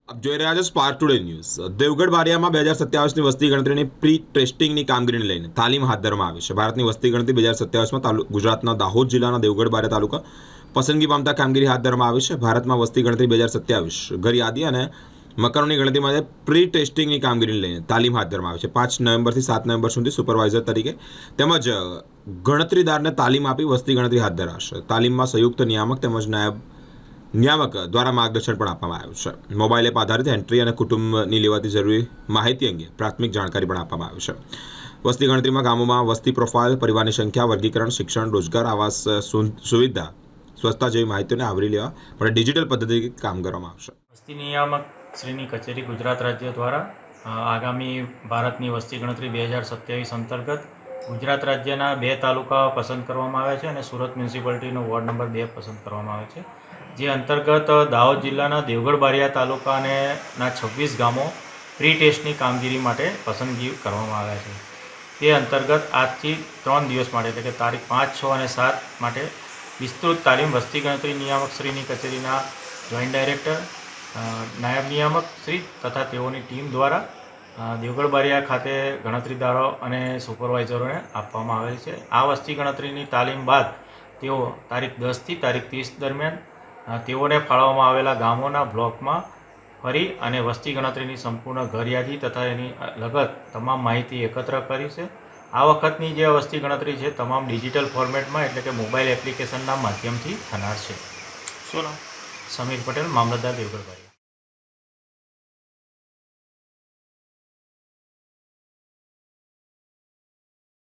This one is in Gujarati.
આપ જોઈ રહ્યા છો સ્પાર્ક ટુડે ન્યૂઝ। દેવગઢ બારિયામાં 2027ની વસ્તી ગણતરીની પ્રી ટેસ્ટિંગની કામગીરીને લઈને તાલીમ હાથ ધરવામાં આવી છે। ભારતની વસ્તી ગણતરી 2027માં ગુજરાતના દાહોદ જિલ્લાના દેવગઢ બારિયા તાલુકા પસંદગી પામતા કામગીરી હાથ ધરવામાં આવી છે। ભારતમાં વસ્તી ગણતરી 2027 ઘર યાદી અને મકાનોની ગણતરી માટે પ્રી ટેસ્ટિંગની કામગીરીને લઈને તાલીમ હાથ ધરવામાં આવી છે। 5 નવેમ્બરથી 7 નવેમ્બર સુધી સુપરવાઇઝર તરીકે તેમજ ગણતરીદારને તાલીમ આપી વસ્તી ગણતરી હાથ ધરાશે। તાલીમમાં સંયુક્ત નિયામક તેમજ નાયબ નિયામક દ્વારા માર્ગદર્શન પણ આપવામાં આવ્યું છે। મોબાઈલ એપ આધારિત એન્ટ્રી અને કુટુંબની લેવાતી જરૂરી માહિતી અંગે પ્રાથમિક જાણકારી પણ આપવામાં આવી છે। વસ્તી ગણતરીમાં ગામોમાં વસ્તી પ્રોફાઇલ, પરિવારની સંખ્યા, વર્ગીકરણ, શિક્ષણ, રોજગાર, આવાસ સુવિધા, સ્વચ્છતા જેવી માહિતીઓને આવરી લેવા માટે ડિજિટલ પદ્ધતિથી કામ કરવામાં આવશે। વસ્તી નિયામક શ્રીની કચેરી ગુજરાત રાજ્ય દ્વારા આગામી ભારતની વસ્તી ગણતરી 2027 અંતર્ગત ગુજરાત રાજ્યના 2 તાલુકા પસંદ કરવામાં આવ્યા છે અને સુરત મ્યુનિસિપાલિટીનો વોર્ડ નંબર 2 પસંદ કરવામાં આવે છે। જે અંતર્ગત દાહોદ જિલ્લાના દેવગઢ બારિયા તાલુકાના 26 ગામો પ્રી ટેસ્ટની કામગીરી માટે પસંદગી કરવામાં આવ્યા છે। તે અંતર્ગત આજથી 3 દિવસ માટે એટલે કે તારીખ 5, 6 અને 7 માટે વિસ્તૃત તાલીમ વસ્તી ગણતરી નિયામક શ્રીની કચેરીના જોઈન્ટ ડાયરેક્ટર, નાયબ નિયામક શ્રી તથા તેઓની ટીમ દ્વારા દેવગઢ બારિયા ખાતે ગણતરીદારો અને સુપરવાઇઝરોને આપવામાં આવેલ છે। આ વસ્તી ગણતરીની તાલીમ બાદ તેઓ તારીખ 10થી તારીખ 30 દરમિયાન તેઓને ફાળવવામાં આવેલા ગામોના બ્લોકમાં ફરી અને વસ્તી ગણતરીની સંપૂર્ણ ઘર યાદી તથા એની લગત તમામ માહિતી એકત્ર કરી છે। આ વખતની જે વસ્તી ગણતરી છે તમામ ડિજિટલ ફોર્મેટમાં એટલે કે મોબાઈલ એપ્લિકેશનના માધ્યમથી થનાર છે। શું નામ? સમીર પટેલ, મામલતદાર દેવગઢ બારિયા।